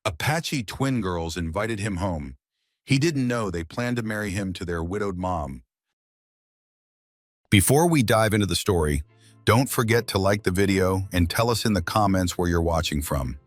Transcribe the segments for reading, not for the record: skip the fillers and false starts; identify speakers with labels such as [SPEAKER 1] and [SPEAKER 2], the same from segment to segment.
[SPEAKER 1] Apache twin girls invited him home. He didn't know they planned to marry him to their widowed mom. Before we dive into the story, don't forget to like the video and tell us in the comments where you're watching from.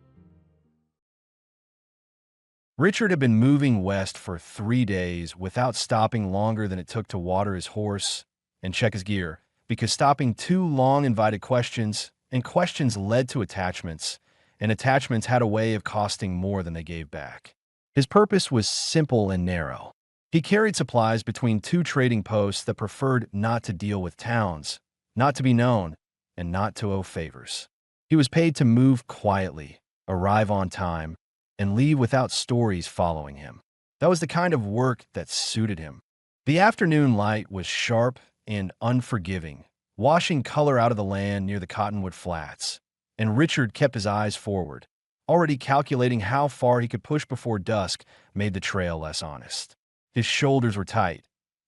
[SPEAKER 2] Richard had been moving west for 3 days without stopping longer than it took to water his horse and check his gear, because stopping too long invited questions, and questions led to attachments, and attachments had a way of costing more than they gave back. His purpose was simple and narrow. He carried supplies between two trading posts that preferred not to deal with towns, not to be known, and not to owe favors. He was paid to move quietly, arrive on time, and leave without stories following him. That was the kind of work that suited him. The afternoon light was sharp and unforgiving, washing color out of the land near the cottonwood flats, and Richard kept his eyes forward, already calculating how far he could push before dusk made the trail less honest. His shoulders were tight,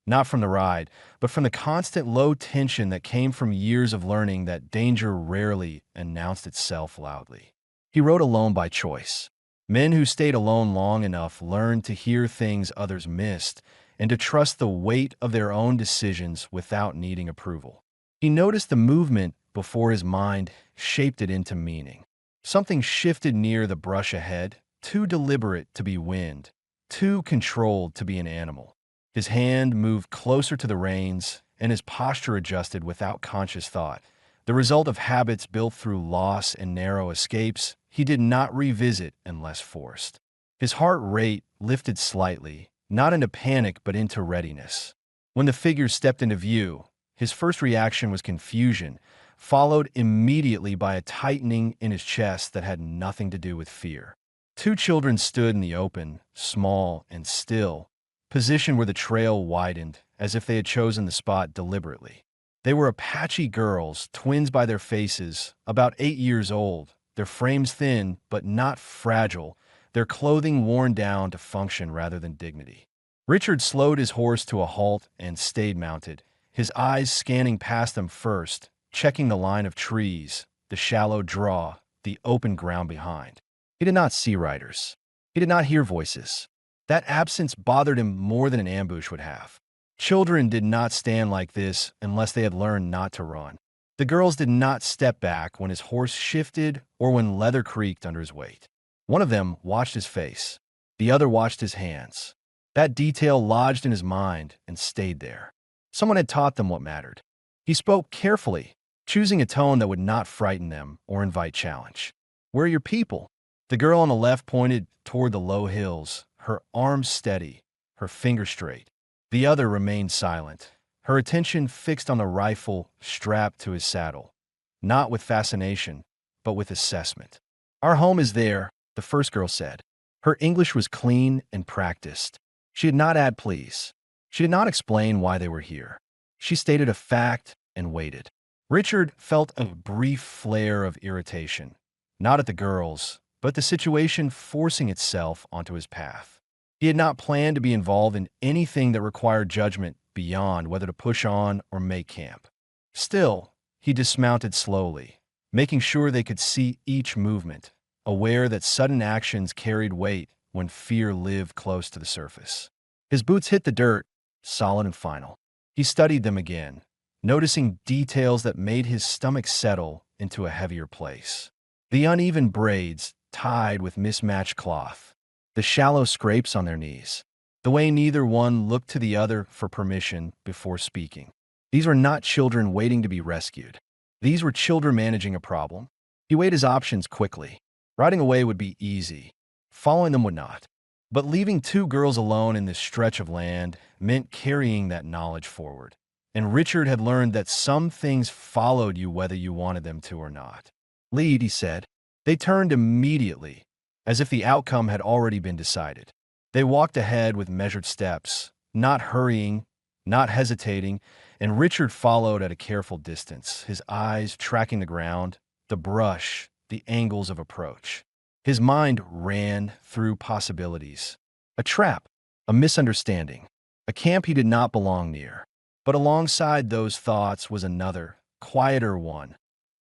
[SPEAKER 2] not from the ride, but from the constant low tension that came from years of learning that danger rarely announced itself loudly. He rode alone by choice. Men who stayed alone long enough learned to hear things others missed and to trust the weight of their own decisions without needing approval. He noticed the movement before his mind shaped it into meaning. Something shifted near the brush ahead, too deliberate to be wind, too controlled to be an animal. His hand moved closer to the reins, and his posture adjusted without conscious thought. The result of habits built through loss and narrow escapes he did not revisit unless forced. His heart rate lifted slightly, not into panic but into readiness. When the figure stepped into view, his first reaction was confusion, followed immediately by a tightening in his chest that had nothing to do with fear. Two children stood in the open, small and still, positioned where the trail widened, as if they had chosen the spot deliberately. They were Apache girls, twins by their faces, about 8 years old, their frames thin but not fragile, their clothing worn down to function rather than dignity. Richard slowed his horse to a halt and stayed mounted, his eyes scanning past them first, checking the line of trees, the shallow draw, the open ground behind. He did not see riders. He did not hear voices. That absence bothered him more than an ambush would have. Children did not stand like this unless they had learned not to run. The girls did not step back when his horse shifted or when leather creaked under his weight. One of them watched his face. The other watched his hands. That detail lodged in his mind and stayed there. Someone had taught them what mattered. He spoke carefully, choosing a tone that would not frighten them or invite challenge. "Where are your people?" The girl on the left pointed toward the low hills, her arms steady, her fingers straight. The other remained silent, her attention fixed on the rifle strapped to his saddle, not with fascination, but with assessment. "Our home is there," the first girl said. Her English was clean and practiced. She did not add please. She did not explain why they were here. She stated a fact and waited. Richard felt a brief flare of irritation, not at the girls, but the situation forcing itself onto his path. He had not planned to be involved in anything that required judgment beyond whether to push on or make camp. Still, he dismounted slowly, making sure they could see each movement, aware that sudden actions carried weight when fear lived close to the surface. His boots hit the dirt, solid and final. He studied them again, noticing details that made his stomach settle into a heavier place. The uneven braids tied with mismatched cloth, the shallow scrapes on their knees, the way neither one looked to the other for permission before speaking. These were not children waiting to be rescued. These were children managing a problem. He weighed his options quickly. Riding away would be easy. Following them would not. But leaving two girls alone in this stretch of land meant carrying that knowledge forward. And Richard had learned that some things followed you whether you wanted them to or not. "Lead," he said. They turned immediately, as if the outcome had already been decided. They walked ahead with measured steps, not hurrying, not hesitating, and Richard followed at a careful distance, his eyes tracking the ground, the brush, the angles of approach. His mind ran through possibilities. A trap, a misunderstanding, a camp he did not belong near. But alongside those thoughts was another, quieter one,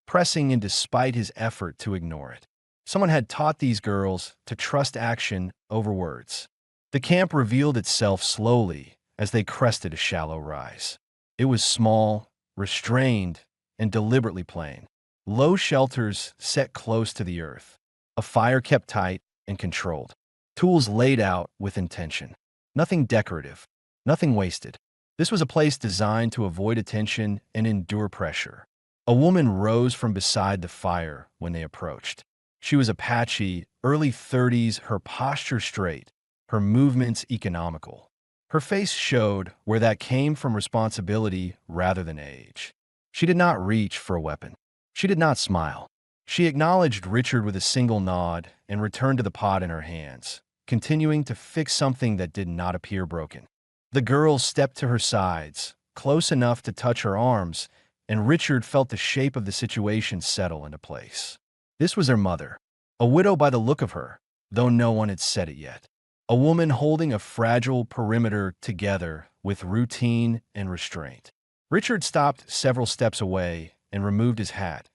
[SPEAKER 2] pressing in despite his effort to ignore it. Someone had taught these girls to trust action over words. The camp revealed itself slowly as they crested a shallow rise. It was small, restrained, and deliberately plain. Low shelters set close to the earth. A fire kept tight and controlled. Tools laid out with intention. Nothing decorative, nothing wasted. This was a place designed to avoid attention and endure pressure. A woman rose from beside the fire when they approached. She was Apache, early 30s, her posture straight, her movements economical. Her face showed where that came from responsibility rather than age. She did not reach for a weapon. She did not smile. She acknowledged Richard with a single nod and returned to the pot in her hands, continuing to fix something that did not appear broken. The girl stepped to her sides, close enough to touch her arms, and Richard felt the shape of the situation settle into place. This was her mother, a widow by the look of her, though no one had said it yet. A woman holding a fragile perimeter together with routine and restraint. Richard stopped several steps away and removed his hat,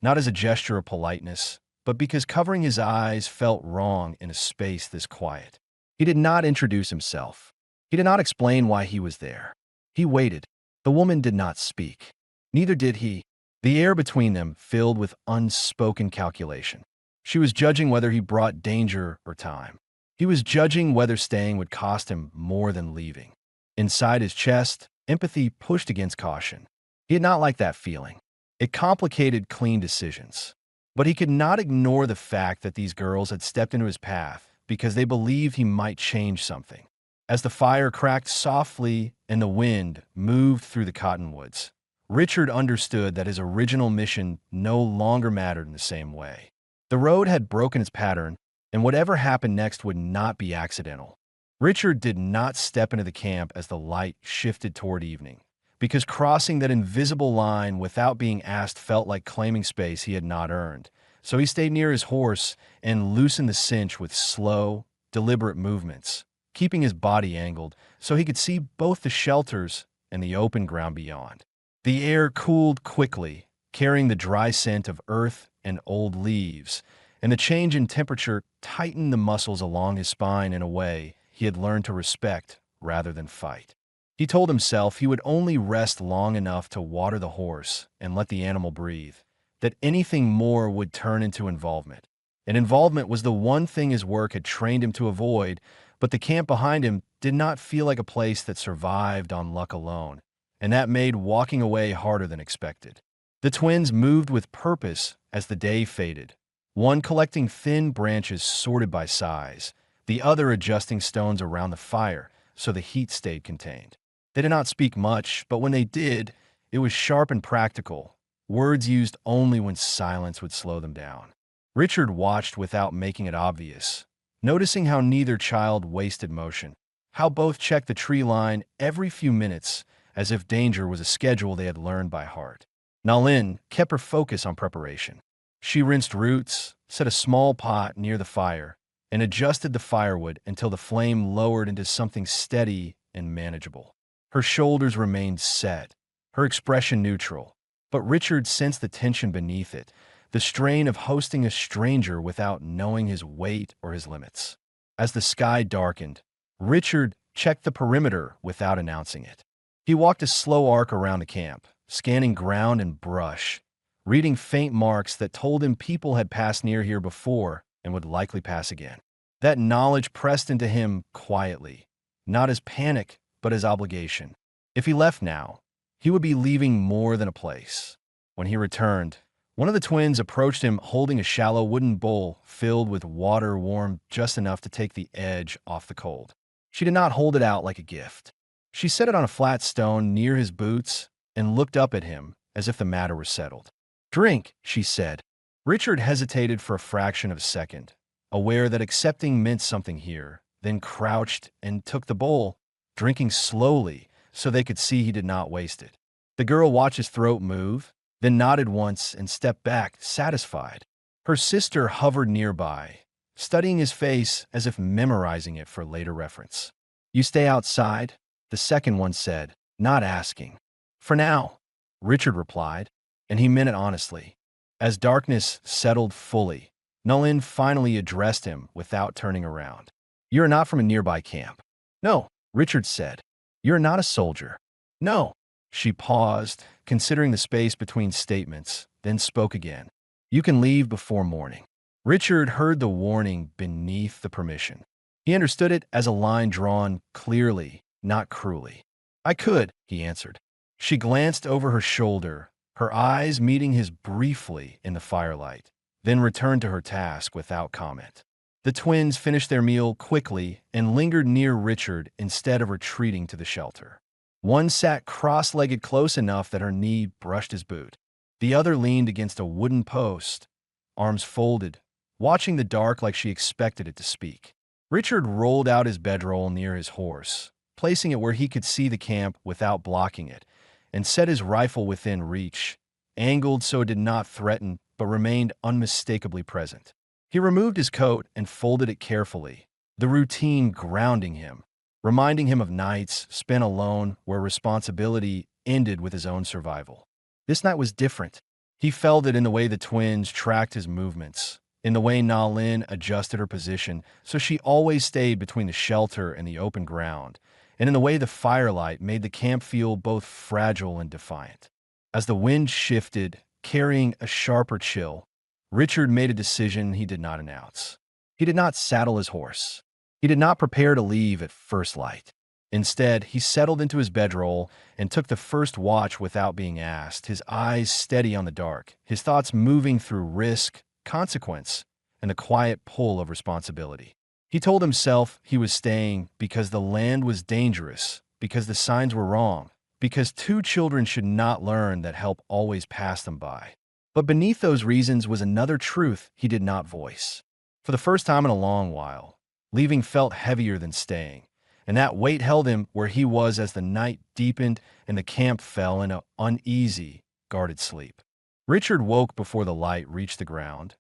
[SPEAKER 2] not as a gesture of politeness, but because covering his eyes felt wrong in a space this quiet. He did not introduce himself. He did not explain why he was there. He waited. The woman did not speak. Neither did he. The air between them filled with unspoken calculation. She was judging whether he brought danger or time. He was judging whether staying would cost him more than leaving. Inside his chest, empathy pushed against caution. He had not liked that feeling. It complicated clean decisions. But he could not ignore the fact that these girls had stepped into his path because they believed he might change something. As the fire cracked softly and the wind moved through the cottonwoods, Richard understood that his original mission no longer mattered in the same way. The road had broken its pattern, and whatever happened next would not be accidental. Richard did not step into the camp as the light shifted toward evening, because crossing that invisible line without being asked felt like claiming space he had not earned. So he stayed near his horse and loosened the cinch with slow, deliberate movements, keeping his body angled so he could see both the shelters and the open ground beyond. The air cooled quickly, carrying the dry scent of earth and old leaves, and the change in temperature tightened the muscles along his spine in a way he had learned to respect rather than fight. He told himself he would only rest long enough to water the horse and let the animal breathe, that anything more would turn into involvement. And involvement was the one thing his work had trained him to avoid, but the camp behind him did not feel like a place that survived on luck alone, and that made walking away harder than expected. The twins moved with purpose as the day faded, one collecting thin branches sorted by size, the other adjusting stones around the fire so the heat stayed contained. They did not speak much, but when they did, it was sharp and practical, words used only when silence would slow them down. Richard watched without making it obvious, noticing how neither child wasted motion, how both checked the tree line every few minutes as if danger was a schedule they had learned by heart. Nalin kept her focus on preparation. She rinsed roots, set a small pot near the fire, and adjusted the firewood until the flame lowered into something steady and manageable. Her shoulders remained set, her expression neutral, but Richard sensed the tension beneath it, the strain of hosting a stranger without knowing his weight or his limits. As the sky darkened, Richard checked the perimeter without announcing it. He walked a slow arc around the camp, scanning ground and brush, reading faint marks that told him people had passed near here before and would likely pass again. That knowledge pressed into him quietly, not as panic, but as obligation. If he left now, he would be leaving more than a place. When he returned, one of the twins approached him holding a shallow wooden bowl filled with water warm just enough to take the edge off the cold. She did not hold it out like a gift. She set it on a flat stone near his boots and looked up at him as if the matter were settled. "Drink," she said. Richard hesitated for a fraction of a second, aware that accepting meant something here, then crouched and took the bowl, drinking slowly so they could see he did not waste it. The girl watched his throat move, then nodded once and stepped back, satisfied. Her sister hovered nearby, studying his face as if memorizing it for later reference. "You stay outside," the second one said, not asking. "For now," Richard replied, and he meant it honestly. As darkness settled fully, Nulin finally addressed him without turning around. "You're not from a nearby camp." "No," Richard said. "You're not a soldier." "No." She paused, considering the space between statements, then spoke again. "You can leave before morning." Richard heard the warning beneath the permission. He understood it as a line drawn clearly, not cruelly. "I could," he answered. She glanced over her shoulder, her eyes meeting his briefly in the firelight, then returned to her task without comment. The twins finished their meal quickly and lingered near Richard instead of retreating to the shelter. One sat cross-legged close enough that her knee brushed his boot. The other leaned against a wooden post, arms folded, watching the dark like she expected it to speak. Richard rolled out his bedroll near his horse, placing it where he could see the camp without blocking it, and set his rifle within reach, angled so it did not threaten but remained unmistakably present. He removed his coat and folded it carefully, the routine grounding him, reminding him of nights spent alone where responsibility ended with his own survival. This night was different. He felt it in the way the twins tracked his movements, in the way Na Lin adjusted her position so she always stayed between the shelter and the open ground, and in the way the firelight made the camp feel both fragile and defiant. As the wind shifted, carrying a sharper chill, Richard made a decision he did not announce. He did not saddle his horse. He did not prepare to leave at first light. Instead, he settled into his bedroll and took the first watch without being asked, his eyes steady on the dark, his thoughts moving through risk, consequence, and the quiet pull of responsibility. He told himself he was staying because the land was dangerous, because the signs were wrong, because two children should not learn that help always passed them by. But beneath those reasons was another truth he did not voice. For the first time in a long while, leaving felt heavier than staying, and that weight held him where he was as the night deepened and the camp fell in an uneasy, guarded sleep. Richard woke before the light reached the ground,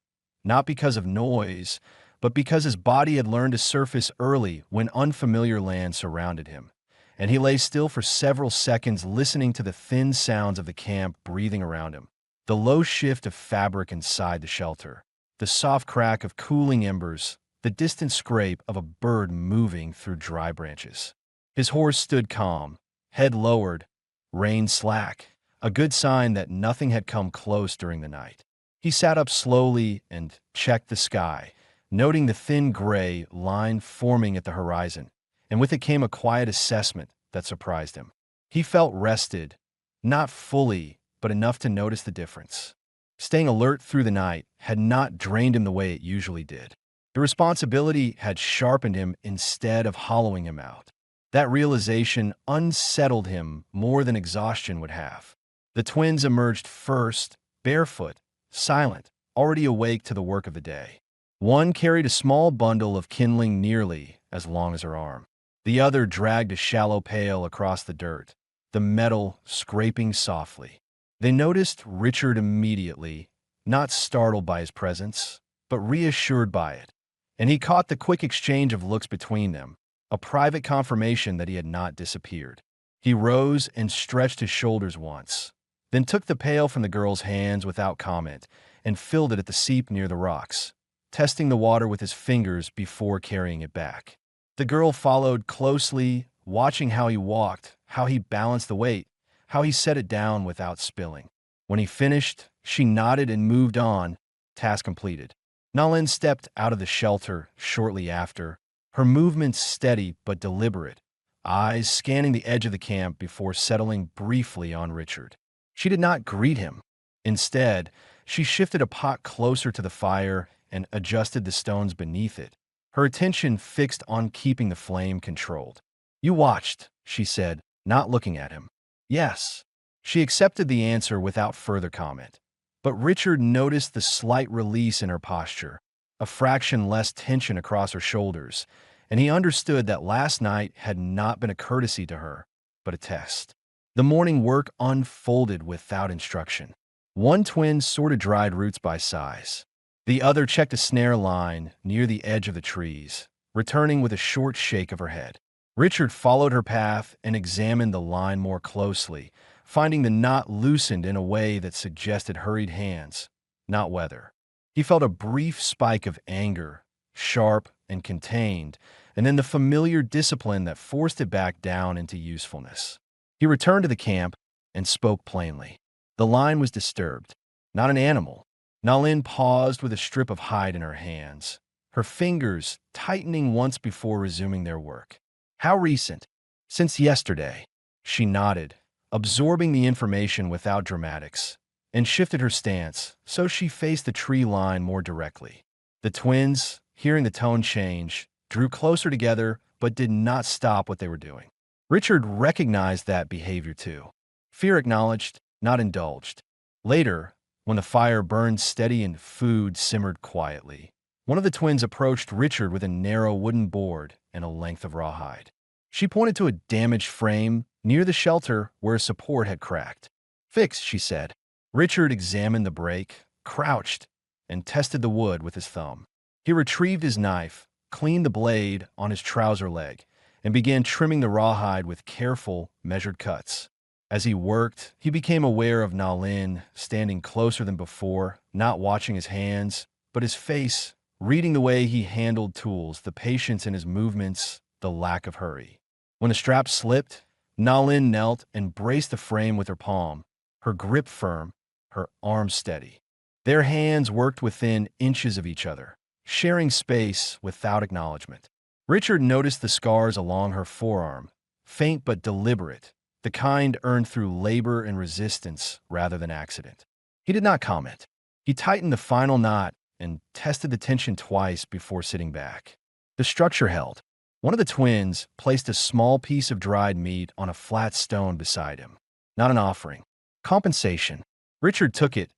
[SPEAKER 2] not because of noise, but because his body had learned to surface early when unfamiliar land surrounded him, and he lay still for several seconds listening to the thin sounds of the camp breathing around him. The low shift of fabric inside the shelter, the soft crack of cooling embers, the distant scrape of a bird moving through dry branches. His horse stood calm, head lowered, rein slack, a good sign that nothing had come close during the night. He sat up slowly and checked the sky, noting the thin gray line forming at the horizon, and with it came a quiet assessment that surprised him. He felt rested, not fully, but enough to notice the difference. Staying alert through the night had not drained him the way it usually did. The responsibility had sharpened him instead of hollowing him out. That realization unsettled him more than exhaustion would have. The twins emerged first, barefoot, silent, already awake to the work of the day. One carried a small bundle of kindling nearly as long as her arm. The other dragged a shallow pail across the dirt, the metal scraping softly. They noticed Richard immediately, not startled by his presence, but reassured by it, and he caught the quick exchange of looks between them, a private confirmation that he had not disappeared. He rose and stretched his shoulders once, then took the pail from the girl's hands without comment and filled it at the seep near the rocks, testing the water with his fingers before carrying it back. The girl followed closely, watching how he walked, how he balanced the weight, how he set it down without spilling. When he finished, she nodded and moved on, task completed. Nalin stepped out of the shelter shortly after, her movements steady but deliberate, eyes scanning the edge of the camp before settling briefly on Richard. She did not greet him. Instead, she shifted a pot closer to the fire and adjusted the stones beneath it, her attention fixed on keeping the flame controlled. "You watched," she said, not looking at him. "Yes." She accepted the answer without further comment. But Richard noticed the slight release in her posture, a fraction less tension across her shoulders, and he understood that last night had not been a courtesy to her, but a test. The morning work unfolded without instruction. One twin sorted dried roots by size. The other checked a snare line near the edge of the trees, returning with a short shake of her head. Richard followed her path and examined the line more closely, finding the knot loosened in a way that suggested hurried hands, not weather. He felt a brief spike of anger, sharp and contained, and then the familiar discipline that forced it back down into usefulness. He returned to the camp and spoke plainly. The line was disturbed, not an animal. Nalin paused with a strip of hide in her hands, her fingers tightening once before resuming their work. How recent? Since yesterday. She nodded, absorbing the information without dramatics, and shifted her stance so she faced the tree line more directly. The twins, hearing the tone change, drew closer together but did not stop what they were doing. Richard recognized that behavior too. Fear acknowledged, not indulged. Later, when the fire burned steady and food simmered quietly, one of the twins approached Richard with a narrow wooden board and a length of rawhide. She pointed to a damaged frame near the shelter where a support had cracked. "Fixed," she said. Richard examined the break, crouched, and tested the wood with his thumb. He retrieved his knife, cleaned the blade on his trouser leg, and began trimming the rawhide with careful, measured cuts. As he worked, he became aware of Nalin standing closer than before, not watching his hands, but his face, reading the way he handled tools, the patience in his movements, the lack of hurry. When the strap slipped, Nalin knelt and braced the frame with her palm, her grip firm, her arms steady. Their hands worked within inches of each other, sharing space without acknowledgement. Richard noticed the scars along her forearm, faint but deliberate, the kind earned through labor and resistance rather than accident. He did not comment. He tightened the final knot and tested the tension twice before sitting back. The structure held. One of the twins placed a small piece of dried meat on a flat stone beside him. Not an offering. Compensation. Richard took it,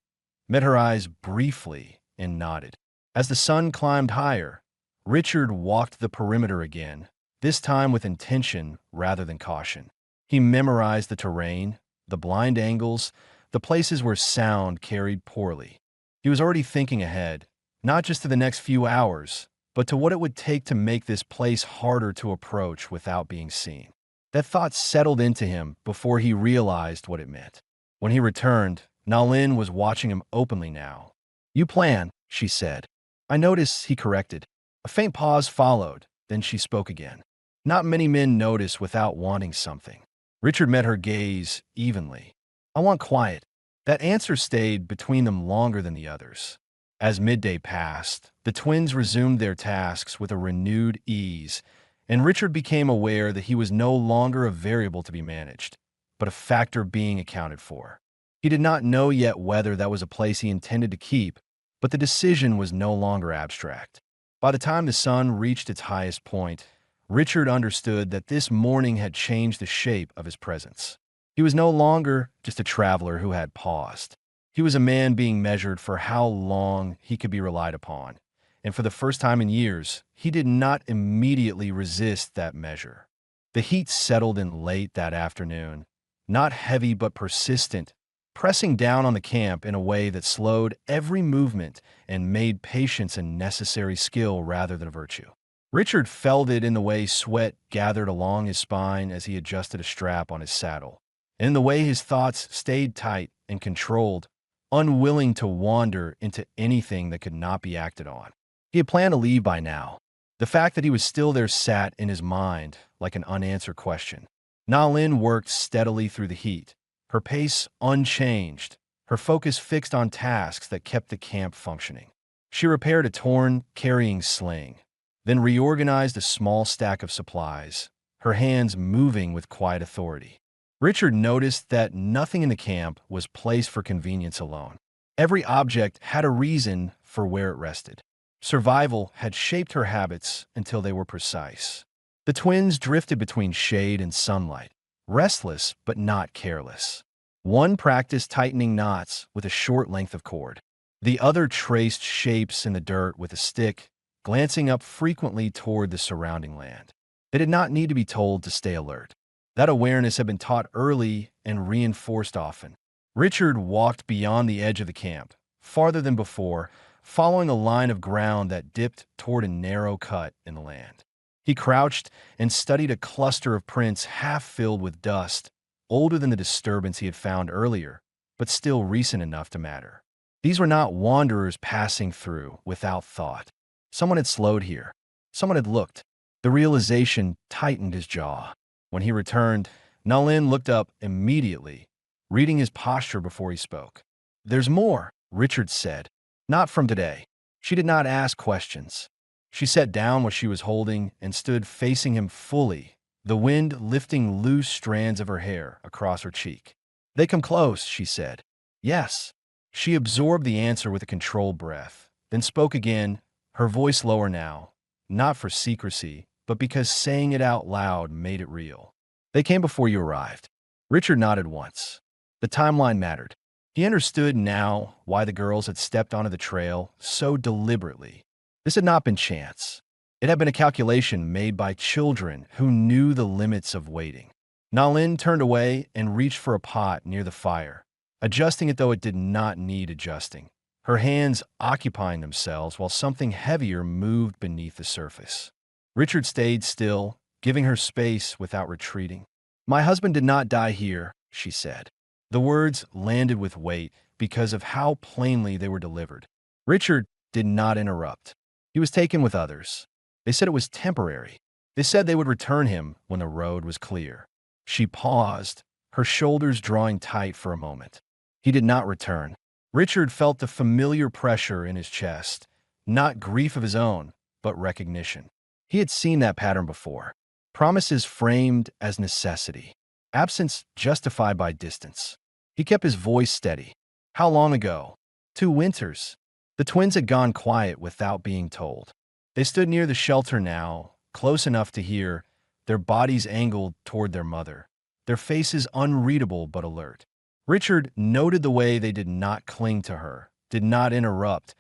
[SPEAKER 2] met her eyes briefly, and nodded. As the sun climbed higher, Richard walked the perimeter again, this time with intention rather than caution. He memorized the terrain, the blind angles, the places where sound carried poorly. He was already thinking ahead, not just to the next few hours, but to what it would take to make this place harder to approach without being seen. That thought settled into him before he realized what it meant. When he returned, Nalin was watching him openly now. "You plan," she said. "I notice," he corrected. A faint pause followed, then she spoke again. "Not many men notice without wanting something." Richard met her gaze evenly. "I want quiet." That answer stayed between them longer than the others. As midday passed, the twins resumed their tasks with a renewed ease, and Richard became aware that he was no longer a variable to be managed, but a factor being accounted for. He did not know yet whether that was a place he intended to keep, but the decision was no longer abstract. By the time the sun reached its highest point, Richard understood that this morning had changed the shape of his presence. He was no longer just a traveler who had paused. He was a man being measured for how long he could be relied upon, and for the first time in years, he did not immediately resist that measure. The heat settled in late that afternoon, not heavy but persistent, pressing down on the camp in a way that slowed every movement and made patience a necessary skill rather than a virtue. Richard felt it in the way sweat gathered along his spine as he adjusted a strap on his saddle, and in the way his thoughts stayed tight and controlled, unwilling to wander into anything that could not be acted on. He had planned to leave by now. The fact that he was still there sat in his mind like an unanswered question. Nalin worked steadily through the heat, her pace unchanged, her focus fixed on tasks that kept the camp functioning. She repaired a torn carrying sling, then reorganized a small stack of supplies, her hands moving with quiet authority. Richard noticed that nothing in the camp was placed for convenience alone. Every object had a reason for where it rested. Survival had shaped her habits until they were precise. The twins drifted between shade and sunlight, restless but not careless. One practiced tightening knots with a short length of cord. The other traced shapes in the dirt with a stick, glancing up frequently toward the surrounding land. They did not need to be told to stay alert. That awareness had been taught early and reinforced often. Richard walked beyond the edge of the camp, farther than before, following a line of ground that dipped toward a narrow cut in the land. He crouched and studied a cluster of prints half filled with dust, older than the disturbance he had found earlier, but still recent enough to matter. These were not wanderers passing through without thought. Someone had slowed here. Someone had looked. The realization tightened his jaw. When he returned, Nalin looked up immediately, reading his posture before he spoke. "There's more," Richard said. "Not from today." She did not ask questions. She set down what she was holding and stood facing him fully, the wind lifting loose strands of her hair across her cheek. "They come close," she said. "Yes." She absorbed the answer with a controlled breath, then spoke again, her voice lower now, not for secrecy, but because saying it out loud made it real. "They came before you arrived." Richard nodded once. The timeline mattered. He understood now why the girls had stepped onto the trail so deliberately. This had not been chance. It had been a calculation made by children who knew the limits of waiting. Nalin turned away and reached for a pot near the fire, adjusting it though it did not need adjusting, her hands occupying themselves while something heavier moved beneath the surface. Richard stayed still, giving her space without retreating. "My husband did not die here," she said. The words landed with weight because of how plainly they were delivered. Richard did not interrupt. He was taken with others. They said it was temporary. They said they would return him when the road was clear. She paused, her shoulders drawing tight for a moment. He did not return. Richard felt the familiar pressure in his chest, not grief of his own, but recognition. He had seen that pattern before. Promises framed as necessity. Absence justified by distance. He kept his voice steady. How long ago? 2 winters. The twins had gone quiet without being told. They stood near the shelter now, close enough to hear, their bodies angled toward their mother, their faces unreadable but alert. Richard noted the way they did not cling to her, did not interrupt,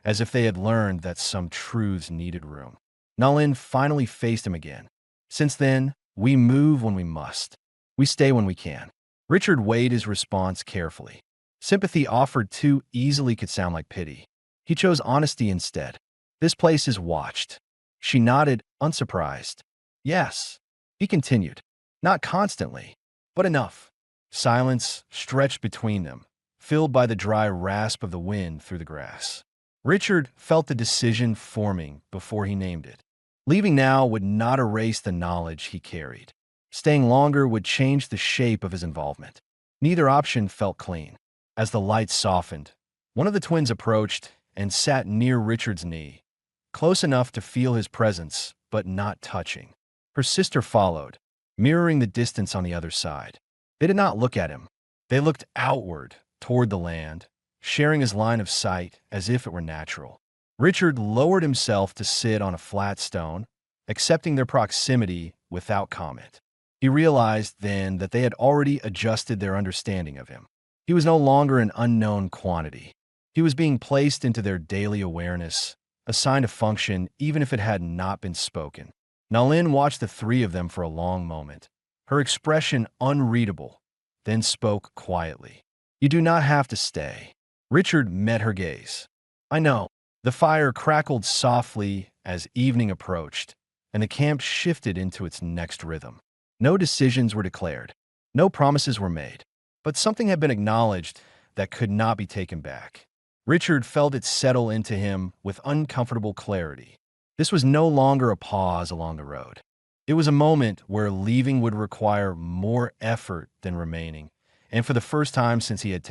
[SPEAKER 2] as if they had learned that some truths needed room. Nalin finally faced him again. "Since then, we move when we must. We stay when we can." Richard weighed his response carefully. Sympathy offered too easily could sound like pity. He chose honesty instead. "This place is watched." She nodded, unsurprised. "Yes." He continued. "Not constantly, but enough." Silence stretched between them, filled by the dry rasp of the wind through the grass. Richard felt the decision forming before he named it. Leaving now would not erase the knowledge he carried. Staying longer would change the shape of his involvement. Neither option felt clean. As the light softened, one of the twins approached and sat near Richard's knee, close enough to feel his presence, but not touching. Her sister followed, mirroring the distance on the other side. They did not look at him. They looked outward, toward the land, sharing his line of sight as if it were natural. Richard lowered himself to sit on a flat stone, accepting their proximity without comment. He realized then that they had already adjusted their understanding of him. He was no longer an unknown quantity. He was being placed into their daily awareness, assigned a function even if it had not been spoken. Nalin watched the 3 of them for a long moment, her expression unreadable, then spoke quietly. "You do not have to stay." Richard met her gaze. "I know." The fire crackled softly as evening approached, and the camp shifted into its next rhythm. No decisions were declared. No promises were made. But something had been acknowledged that could not be taken back. Richard felt it settle into him with uncomfortable clarity. This was no longer a pause along the road. It was a moment where leaving would require more effort than remaining, and for the first time since he had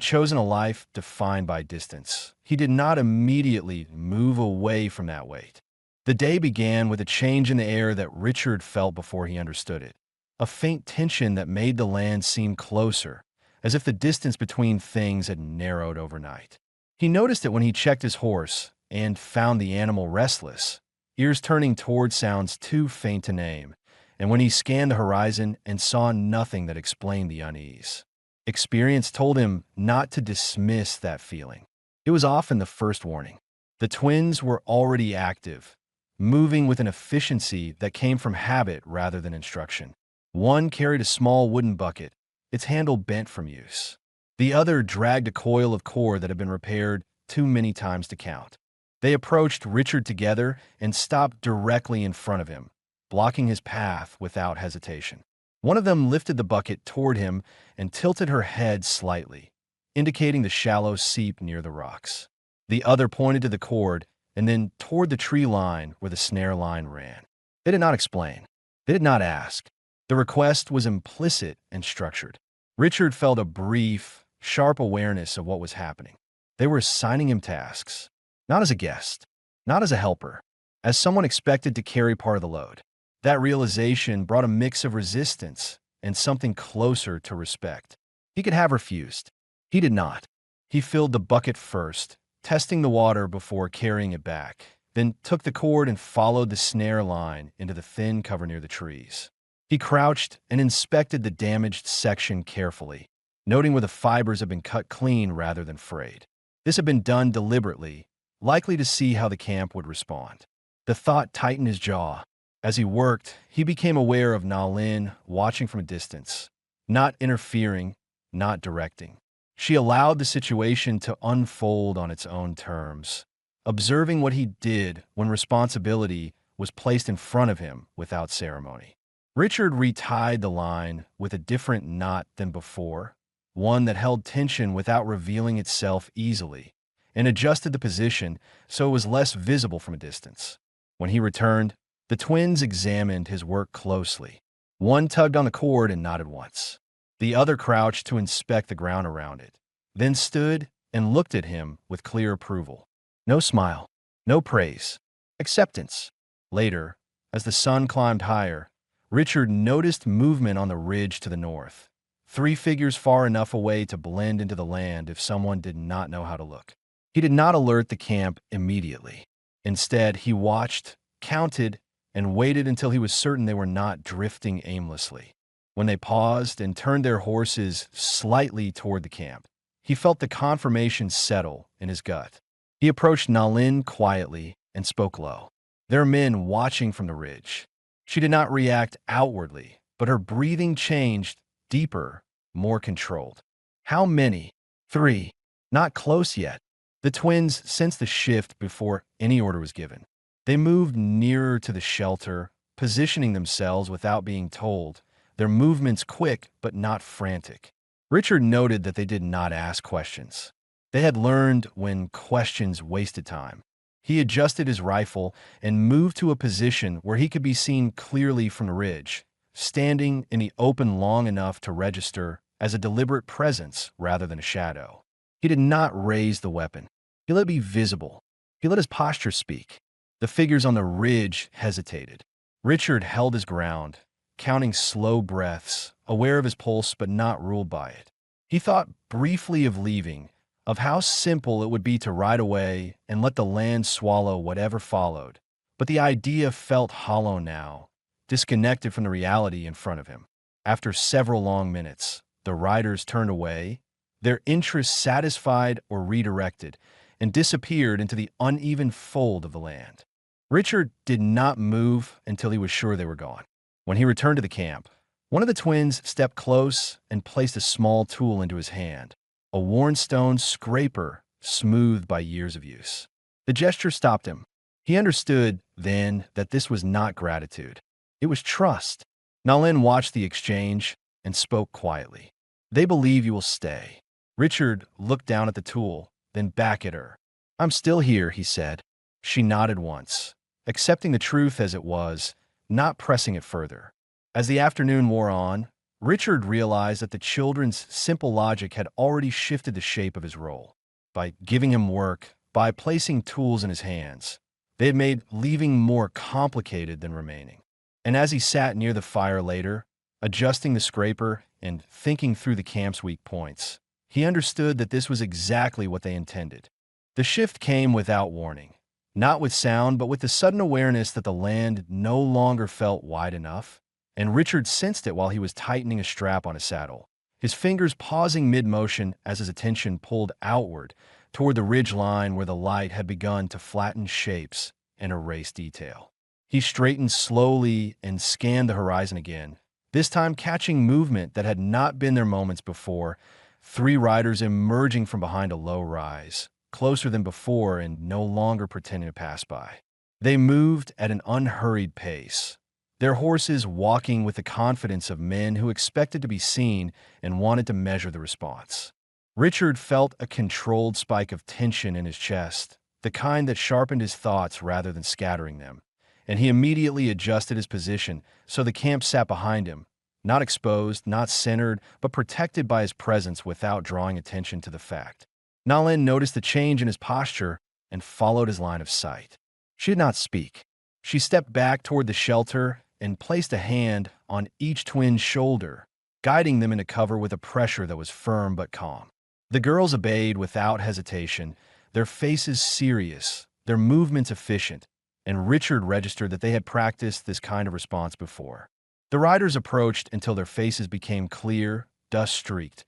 [SPEAKER 2] chosen a life defined by distance, he did not immediately move away from that weight. The day began with a change in the air that Richard felt before he understood it. A faint tension that made the land seem closer, as if the distance between things had narrowed overnight. He noticed it when he checked his horse and found the animal restless, ears turning toward sounds too faint to name, and when he scanned the horizon and saw nothing that explained the unease. Experience told him not to dismiss that feeling. It was often the first warning. The twins were already active, moving with an efficiency that came from habit rather than instruction. One carried a small wooden bucket, its handle bent from use. The other dragged a coil of cord that had been repaired too many times to count. They approached Richard together and stopped directly in front of him, blocking his path without hesitation. One of them lifted the bucket toward him and tilted her head slightly, indicating the shallow seep near the rocks. The other pointed to the cord and then toward the tree line where the snare line ran. They did not explain. They did not ask. The request was implicit and structured. Richard felt a brief, sharp awareness of what was happening. They were assigning him tasks, not as a guest, not as a helper, as someone expected to carry part of the load. That realization brought a mix of resistance and something closer to respect. He could have refused. He did not. He filled the bucket first, testing the water before carrying it back, then took the cord and followed the snare line into the thin cover near the trees. He crouched and inspected the damaged section carefully, noting where the fibers had been cut clean rather than frayed. This had been done deliberately, likely to see how the camp would respond. The thought tightened his jaw. As he worked, he became aware of Na Lin watching from a distance, not interfering, not directing. She allowed the situation to unfold on its own terms, observing what he did when responsibility was placed in front of him without ceremony. Richard retied the line with a different knot than before, one that held tension without revealing itself easily, and adjusted the position so it was less visible from a distance. When he returned, the twins examined his work closely. One tugged on the cord and nodded once. The other crouched to inspect the ground around it, then stood and looked at him with clear approval. No smile, no praise, acceptance. Later, as the sun climbed higher, Richard noticed movement on the ridge to the north, 3 figures far enough away to blend into the land if someone did not know how to look. He did not alert the camp immediately. Instead, he watched, counted, and waited until he was certain they were not drifting aimlessly. When they paused and turned their horses slightly toward the camp, he felt the confirmation settle in his gut. He approached Na Lin quietly and spoke low. There are men watching from the ridge. She did not react outwardly, but her breathing changed, deeper, more controlled. How many? 3. Not close yet. The twins sensed the shift before any order was given. They moved nearer to the shelter, positioning themselves without being told, their movements quick but not frantic. Richard noted that they did not ask questions. They had learned when questions wasted time. He adjusted his rifle and moved to a position where he could be seen clearly from the ridge, standing in the open long enough to register as a deliberate presence rather than a shadow. He did not raise the weapon. He let it be visible. He let his posture speak. The figures on the ridge hesitated. Richard held his ground, counting slow breaths, aware of his pulse but not ruled by it. He thought briefly of leaving, of how simple it would be to ride away and let the land swallow whatever followed. But the idea felt hollow now, disconnected from the reality in front of him. After several long minutes, the riders turned away, their interest satisfied or redirected, and disappeared into the uneven fold of the land. Richard did not move until he was sure they were gone. When he returned to the camp, one of the twins stepped close and placed a small tool into his hand, a worn stone scraper smoothed by years of use. The gesture stopped him. He understood then that this was not gratitude. It was trust. Na Lin watched the exchange and spoke quietly. "They believe you will stay." Richard looked down at the tool, then back at her. "I'm still here," he said. She nodded once, accepting the truth as it was, not pressing it further. As the afternoon wore on, Richard realized that the children's simple logic had already shifted the shape of his role. By giving him work, by placing tools in his hands, they had made leaving more complicated than remaining. And as he sat near the fire later, adjusting the scraper and thinking through the camp's weak points, he understood that this was exactly what they intended. The shift came without warning, not with sound, but with the sudden awareness that the land no longer felt wide enough, and Richard sensed it while he was tightening a strap on his saddle, his fingers pausing mid-motion as his attention pulled outward toward the ridge line where the light had begun to flatten shapes and erase detail. He straightened slowly and scanned the horizon again, this time catching movement that had not been there moments before, 3 riders emerging from behind a low rise, closer than before and no longer pretending to pass by. They moved at an unhurried pace, their horses walking with the confidence of men who expected to be seen and wanted to measure the response. Richard felt a controlled spike of tension in his chest, the kind that sharpened his thoughts rather than scattering them, and he immediately adjusted his position so the camp sat behind him, not exposed, not centered, but protected by his presence without drawing attention to the fact. Nalin noticed the change in his posture and followed his line of sight. She did not speak. She stepped back toward the shelter and placed a hand on each twin's shoulder, guiding them into cover with a pressure that was firm but calm. The girls obeyed without hesitation, their faces serious, their movements efficient, and Richard registered that they had practiced this kind of response before. The riders approached until their faces became clear, dust-streaked,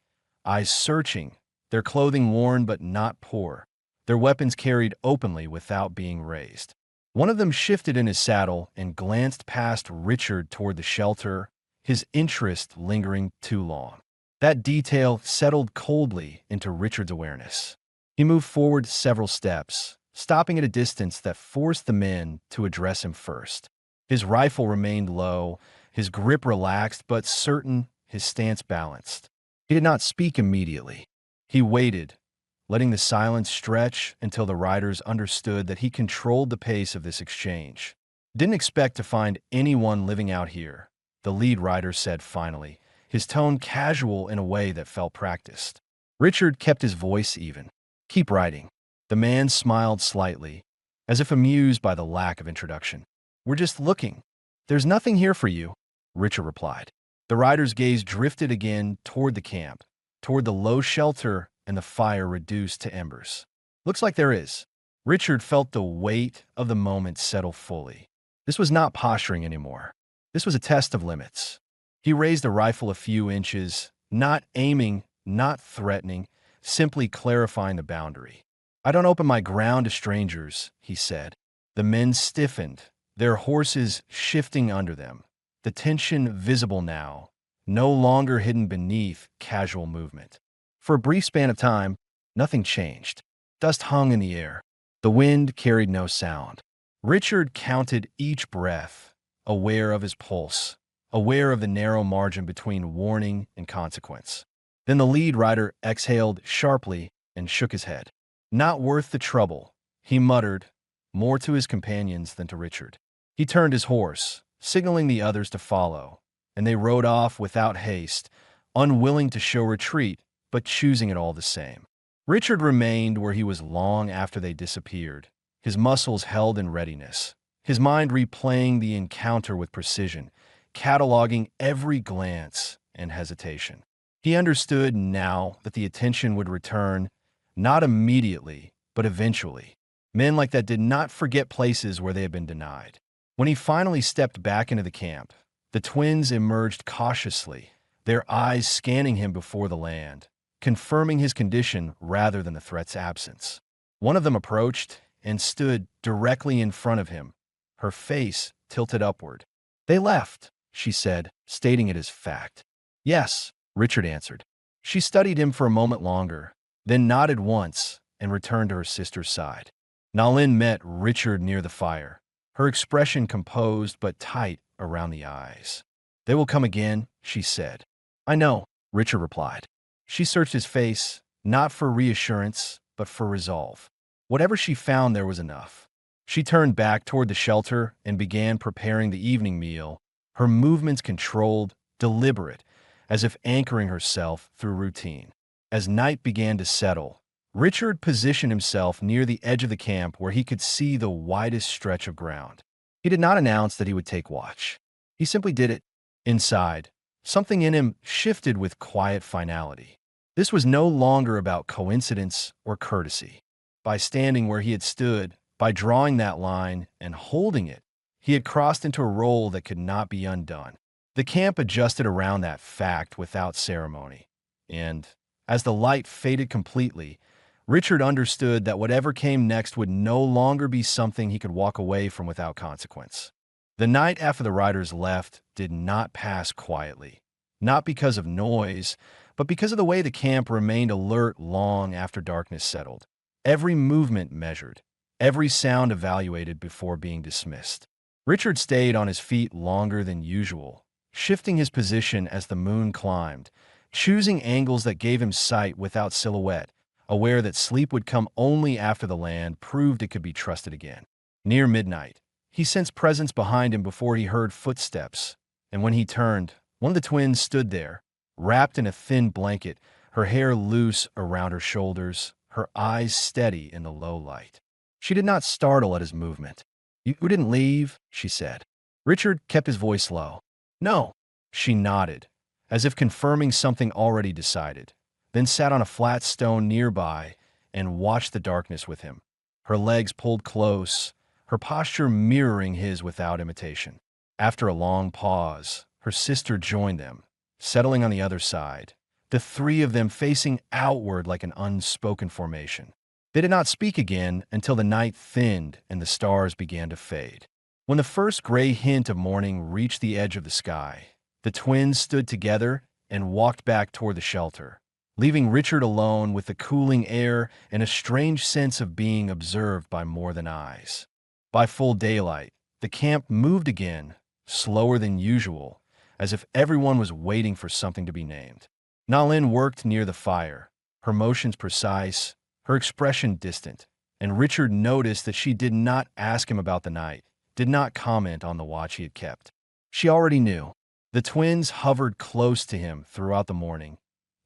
[SPEAKER 2] eyes searching, their clothing worn but not poor, their weapons carried openly without being raised. One of them shifted in his saddle and glanced past Richard toward the shelter, his interest lingering too long. That detail settled coldly into Richard's awareness. He moved forward several steps, stopping at a distance that forced the men to address him first. His rifle remained low, his grip relaxed but certain, his stance balanced. He did not speak immediately. He waited, letting the silence stretch until the riders understood that he controlled the pace of this exchange. "Didn't expect to find anyone living out here," the lead rider said finally, his tone casual in a way that felt practiced. Richard kept his voice even. "Keep riding." The man smiled slightly, as if amused by the lack of introduction. "We're just looking. There's nothing here for you," Richard replied. The rider's gaze drifted again toward the camp, toward the low shelter and the fire reduced to embers. "Looks like there is." Richard felt the weight of the moment settle fully. This was not posturing anymore. This was a test of limits. He raised the rifle a few inches, not aiming, not threatening, simply clarifying the boundary. "I don't open my ground to strangers," he said. The men stiffened, their horses shifting under them, the tension visible now, no longer hidden beneath casual movement. For a brief span of time, nothing changed. Dust hung in the air. The wind carried no sound. Richard counted each breath, aware of his pulse, aware of the narrow margin between warning and consequence. Then the lead rider exhaled sharply and shook his head. "Not worth the trouble," he muttered, more to his companions than to Richard. He turned his horse, signaling the others to follow, and they rode off without haste, unwilling to show retreat, but choosing it all the same. Richard remained where he was long after they disappeared, his muscles held in readiness, his mind replaying the encounter with precision, cataloging every glance and hesitation. He understood now that the attention would return, not immediately, but eventually. Men like that did not forget places where they had been denied. When he finally stepped back into the camp, the twins emerged cautiously, their eyes scanning him before the land, confirming his condition rather than the threat's absence. One of them approached and stood directly in front of him, her face tilted upward. "They left," she said, stating it as fact. "Yes," Richard answered. She studied him for a moment longer, then nodded once and returned to her sister's side. Nalin met Richard near the fire, her expression composed but tight around the eyes. "They will come again," she said. "I know," Richard replied. She searched his face, not for reassurance, but for resolve. Whatever she found there was enough. She turned back toward the shelter and began preparing the evening meal, her movements controlled, deliberate, as if anchoring herself through routine. As night began to settle, Richard positioned himself near the edge of the camp where he could see the widest stretch of ground. He did not announce that he would take watch. He simply did it. Inside, something in him shifted with quiet finality. This was no longer about coincidence or courtesy. By standing where he had stood, by drawing that line and holding it, he had crossed into a role that could not be undone. The camp adjusted around that fact without ceremony. And, as the light faded completely, Richard understood that whatever came next would no longer be something he could walk away from without consequence. The night after the riders left did not pass quietly, not because of noise, but because of the way the camp remained alert long after darkness settled. Every movement measured, every sound evaluated before being dismissed. Richard stayed on his feet longer than usual, shifting his position as the moon climbed, choosing angles that gave him sight without silhouette, aware that sleep would come only after the land proved it could be trusted again. Near midnight, he sensed presence behind him before he heard footsteps, and when he turned, one of the twins stood there, wrapped in a thin blanket, her hair loose around her shoulders, her eyes steady in the low light. She did not startle at his movement. "You didn't leave?" she said. Richard kept his voice low. "No." She nodded, as if confirming something already decided, then sat on a flat stone nearby and watched the darkness with him, her legs pulled close, her posture mirroring his without imitation. After a long pause, her sister joined them, settling on the other side, the three of them facing outward like an unspoken formation. They did not speak again until the night thinned and the stars began to fade. When the first gray hint of morning reached the edge of the sky, the twins stood together and walked back toward the shelter, leaving Richard alone with the cooling air and a strange sense of being observed by more than eyes. By full daylight, the camp moved again, slower than usual, as if everyone was waiting for something to be named. Nalin worked near the fire, her motions precise, her expression distant, and Richard noticed that she did not ask him about the night, did not comment on the watch he had kept. She already knew. The twins hovered close to him throughout the morning,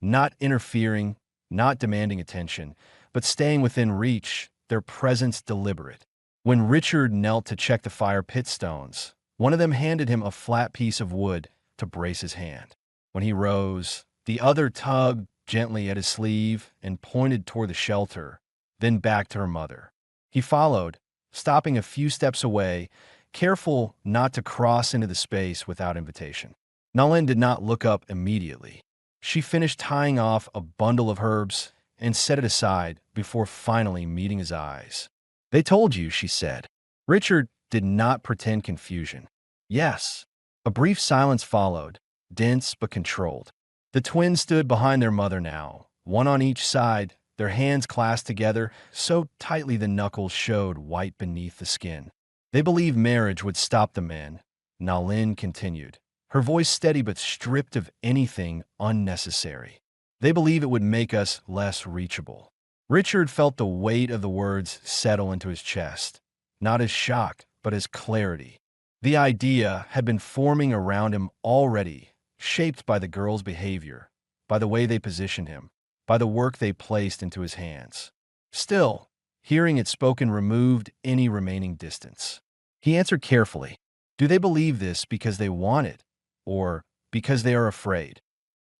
[SPEAKER 2] not interfering, not demanding attention, but staying within reach, their presence deliberate. When Richard knelt to check the fire pit stones, one of them handed him a flat piece of wood to brace his hand. When he rose, the other tugged gently at his sleeve and pointed toward the shelter, then back to her mother. He followed, stopping a few steps away, careful not to cross into the space without invitation. Nalin did not look up immediately. She finished tying off a bundle of herbs and set it aside before finally meeting his eyes. "They told you," she said. Richard did not pretend confusion. "Yes." A brief silence followed, dense but controlled. The twins stood behind their mother now, one on each side, their hands clasped together so tightly the knuckles showed white beneath the skin. "They believe marriage would stop the men," Nalin continued, her voice steady but stripped of anything unnecessary. "They believe it would make us less reachable." Richard felt the weight of the words settle into his chest, not as shock, but as clarity. The idea had been forming around him already, shaped by the girl's behavior, by the way they positioned him, by the work they placed into his hands. Still, hearing it spoken removed any remaining distance. He answered carefully, "Do they believe this because they want it, or because they are afraid?"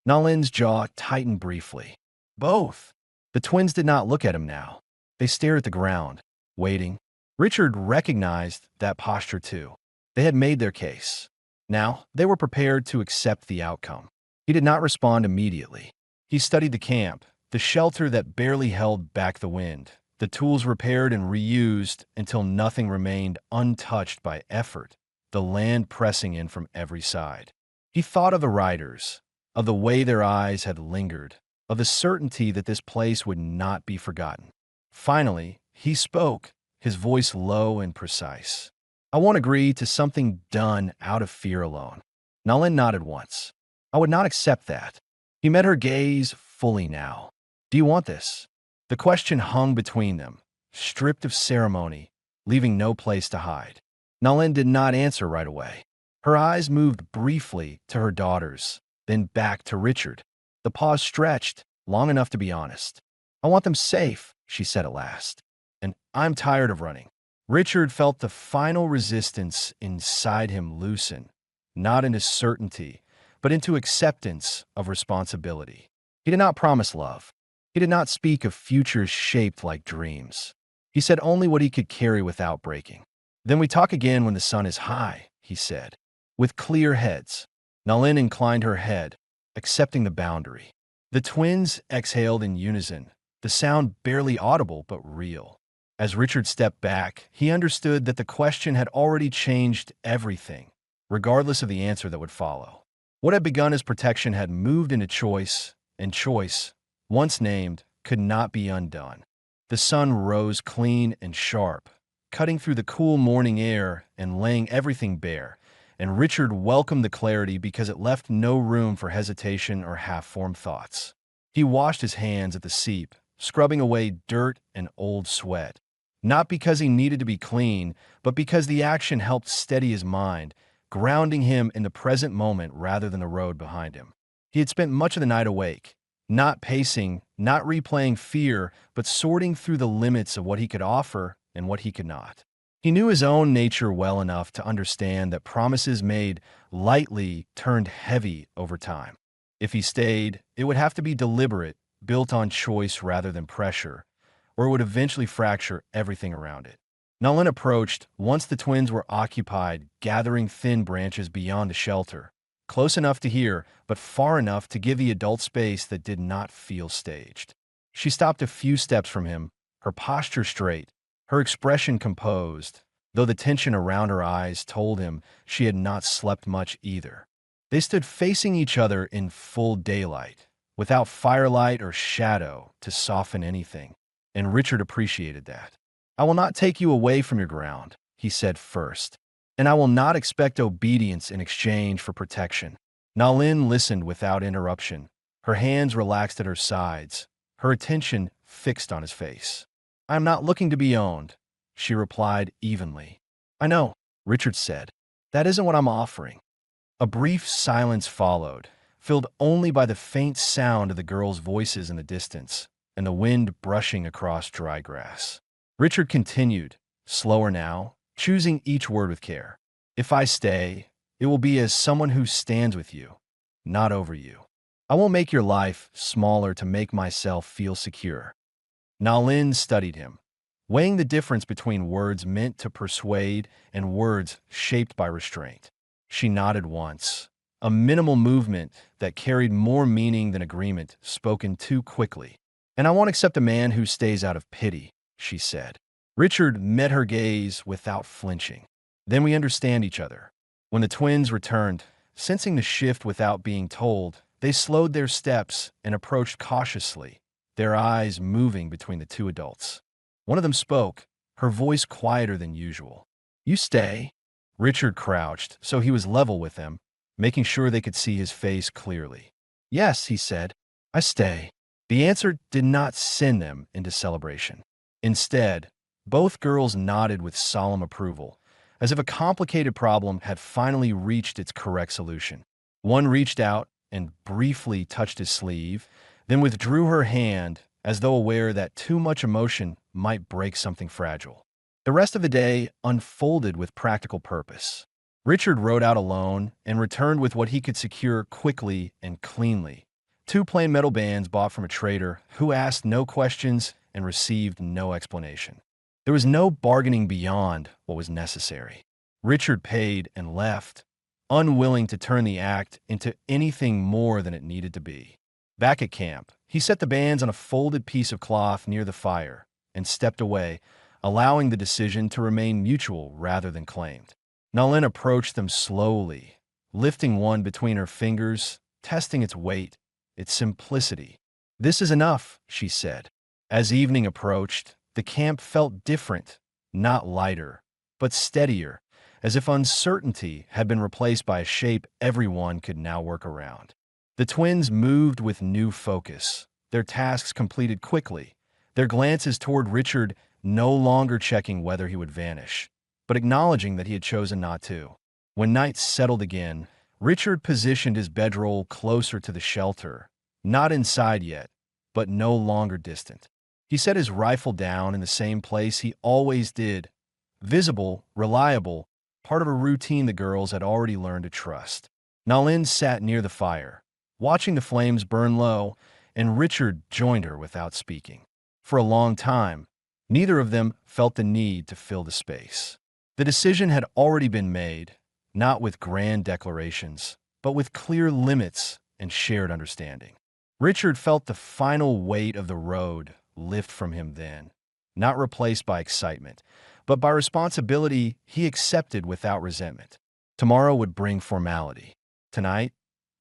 [SPEAKER 2] Nalin's jaw tightened briefly. "Both." The twins did not look at him now. They stared at the ground, waiting. Richard recognized that posture too. They had made their case. Now, they were prepared to accept the outcome. He did not respond immediately. He studied the camp, the shelter that barely held back the wind, the tools repaired and reused until nothing remained untouched by effort, the land pressing in from every side. He thought of the riders, of the way their eyes had lingered, of the certainty that this place would not be forgotten. Finally, he spoke, his voice low and precise. "I won't agree to something done out of fear alone." Nalin nodded once. "I would not accept that." He met her gaze fully now. "Do you want this?" The question hung between them, stripped of ceremony, leaving no place to hide. Nalin did not answer right away. Her eyes moved briefly to her daughters, then back to Richard. The pause stretched, long enough to be honest. "I want them safe," she said at last. "And I'm tired of running." Richard felt the final resistance inside him loosen, not into certainty, but into acceptance of responsibility. He did not promise love. He did not speak of futures shaped like dreams. He said only what he could carry without breaking. "Then we talk again when the sun is high," he said, with clear heads. Nalin inclined her head, accepting the boundary. The twins exhaled in unison, the sound barely audible but real. As Richard stepped back, he understood that the question had already changed everything, regardless of the answer that would follow. What had begun as protection had moved into choice, and choice, once named, could not be undone. The sun rose clean and sharp, cutting through the cool morning air and laying everything bare, and Richard welcomed the clarity because it left no room for hesitation or half-formed thoughts. He washed his hands at the seep, scrubbing away dirt and old sweat. Not because he needed to be clean, but because the action helped steady his mind, grounding him in the present moment rather than the road behind him. He had spent much of the night awake, not pacing, not replaying fear, but sorting through the limits of what he could offer and what he could not. He knew his own nature well enough to understand that promises made lightly turned heavy over time. If he stayed, it would have to be deliberate, built on choice rather than pressure, or it would eventually fracture everything around it. Nalin approached once the twins were occupied, gathering thin branches beyond the shelter, close enough to hear, but far enough to give the adult space that did not feel staged. She stopped a few steps from him, her posture straight, her expression composed, though the tension around her eyes told him she had not slept much either. They stood facing each other in full daylight, without firelight or shadow to soften anything, and Richard appreciated that. "I will not take you away from your ground," he said first, "and I will not expect obedience in exchange for protection." Nalin listened without interruption, her hands relaxed at her sides, her attention fixed on his face. "I am not looking to be owned," she replied evenly. "I know," Richard said. "That isn't what I'm offering." A brief silence followed, filled only by the faint sound of the girls' voices in the distance and the wind brushing across dry grass. Richard continued, slower now, choosing each word with care. "If I stay, it will be as someone who stands with you, not over you. I won't make your life smaller to make myself feel secure." Nalin studied him, weighing the difference between words meant to persuade and words shaped by restraint. She nodded once, a minimal movement that carried more meaning than agreement spoken too quickly. "And I won't accept a man who stays out of pity," she said. Richard met her gaze without flinching. "Then we understand each other." When the twins returned, sensing the shift without being told, they slowed their steps and approached cautiously, their eyes moving between the two adults. One of them spoke, her voice quieter than usual. "You stay?" Richard crouched, so he was level with them, making sure they could see his face clearly. "Yes," he said, "I stay." The answer did not send them into celebration. Instead, both girls nodded with solemn approval, as if a complicated problem had finally reached its correct solution. One reached out and briefly touched his sleeve, then withdrew her hand as though aware that too much emotion might break something fragile. The rest of the day unfolded with practical purpose. Richard rode out alone and returned with what he could secure quickly and cleanly. 2 plain metal bands bought from a trader who asked no questions and received no explanation. There was no bargaining beyond what was necessary. Richard paid and left, unwilling to turn the act into anything more than it needed to be. Back at camp, he set the bands on a folded piece of cloth near the fire and stepped away, allowing the decision to remain mutual rather than claimed. Nalin approached them slowly, lifting one between her fingers, testing its weight, its simplicity. "This is enough," she said. As evening approached, the camp felt different, not lighter, but steadier, as if uncertainty had been replaced by a shape everyone could now work around. The twins moved with new focus, their tasks completed quickly, their glances toward Richard no longer checking whether he would vanish, but acknowledging that he had chosen not to. When night settled again, Richard positioned his bedroll closer to the shelter, not inside yet, but no longer distant. He set his rifle down in the same place he always did, visible, reliable, part of a routine the girls had already learned to trust. Nalin sat near the fire, watching the flames burn low, and Richard joined her without speaking. For a long time, neither of them felt the need to fill the space. The decision had already been made, not with grand declarations, but with clear limits and shared understanding. Richard felt the final weight of the road lift from him then, not replaced by excitement, but by responsibility he accepted without resentment. Tomorrow would bring formality. Tonight,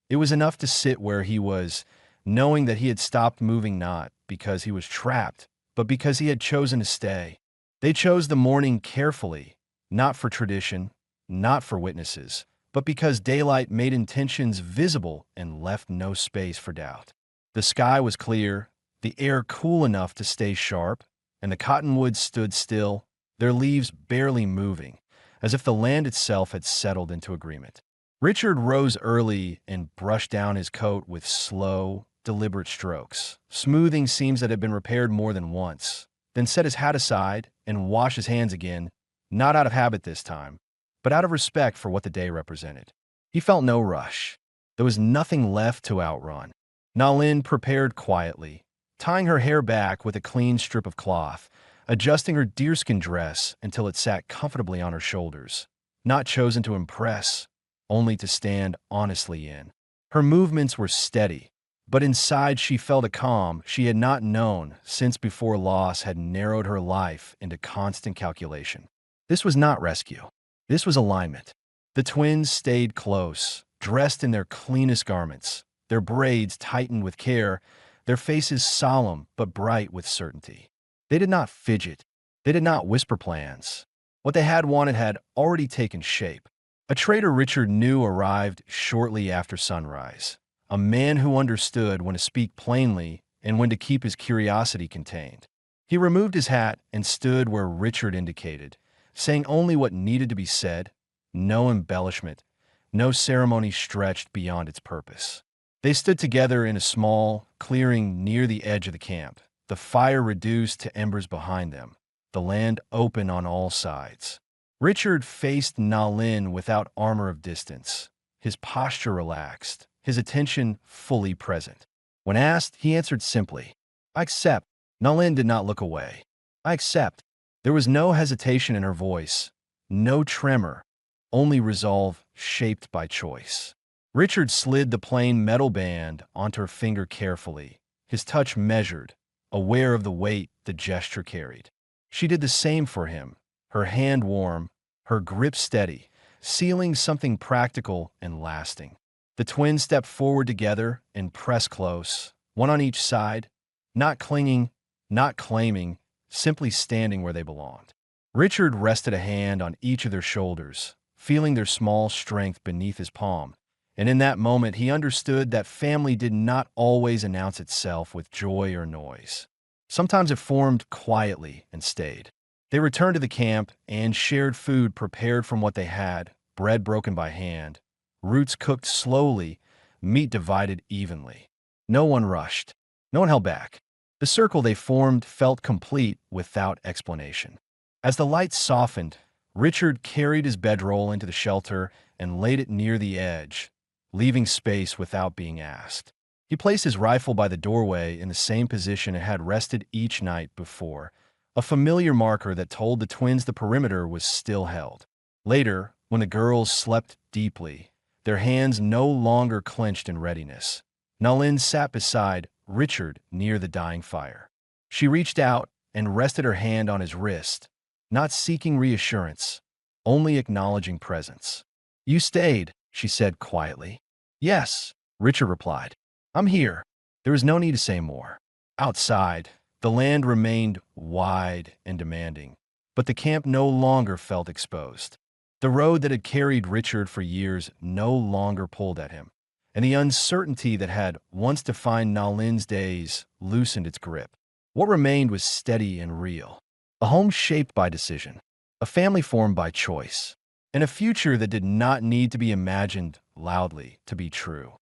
[SPEAKER 2] it was enough to sit where he was, knowing that he had stopped moving not because he was trapped, but because he had chosen to stay. They chose the morning carefully, not for tradition, not for witnesses, but but because daylight made intentions visible and left no space for doubt. The sky was clear, the air cool enough to stay sharp, and the cottonwoods stood still, their leaves barely moving, as if the land itself had settled into agreement. Richard rose early and brushed down his coat with slow, deliberate strokes, smoothing seams that had been repaired more than once, then set his hat aside and washed his hands again, not out of habit this time, but out of respect for what the day represented. He felt no rush. There was nothing left to outrun. Nalin prepared quietly, tying her hair back with a clean strip of cloth, adjusting her deerskin dress until it sat comfortably on her shoulders, not chosen to impress, only to stand honestly in. Her movements were steady, but inside she felt a calm she had not known since before loss had narrowed her life into constant calculation. This was not rescue. This was alignment. The twins stayed close, dressed in their cleanest garments, their braids tightened with care, their faces solemn but bright with certainty. They did not fidget. They did not whisper plans. What they had wanted had already taken shape. A trader Richard knew arrived shortly after sunrise, a man who understood when to speak plainly and when to keep his curiosity contained. He removed his hat and stood where Richard indicated, saying only what needed to be said, no embellishment, no ceremony stretched beyond its purpose. They stood together in a small clearing near the edge of the camp, the fire reduced to embers behind them, the land open on all sides. Richard faced Nalin without armor of distance, his posture relaxed, his attention fully present. When asked, he answered simply, "I accept." Nalin did not look away. "I accept." There was no hesitation in her voice, no tremor, only resolve shaped by choice. Richard slid the plain metal band onto her finger carefully, his touch measured, aware of the weight the gesture carried. She did the same for him, her hand warm, her grip steady, sealing something practical and lasting. The twins stepped forward together and pressed close, one on each side, not clinging, not claiming, simply standing where they belonged. Richard rested a hand on each of their shoulders, feeling their small strength beneath his palm, and in that moment he understood that family did not always announce itself with joy or noise. Sometimes it formed quietly and stayed. They returned to the camp and shared food prepared from what they had, bread broken by hand, roots cooked slowly, meat divided evenly. No one rushed. No one held back. The circle they formed felt complete without explanation. As the light softened, Richard carried his bedroll into the shelter and laid it near the edge, leaving space without being asked. He placed his rifle by the doorway in the same position it had rested each night before, a familiar marker that told the twins the perimeter was still held. Later, when the girls slept deeply, their hands no longer clenched in readiness, Nalin sat beside Richard near the dying fire. She reached out and rested her hand on his wrist, not seeking reassurance, only acknowledging presence. "You stayed," she said quietly. "Yes," Richard replied. "I'm here." There was no need to say more. Outside, the land remained wide and demanding, but the camp no longer felt exposed. The road that had carried Richard for years no longer pulled at him, and the uncertainty that had once defined Nalin's days loosened its grip. What remained was steady and real. A home shaped by decision, a family formed by choice, and a future that did not need to be imagined loudly to be true.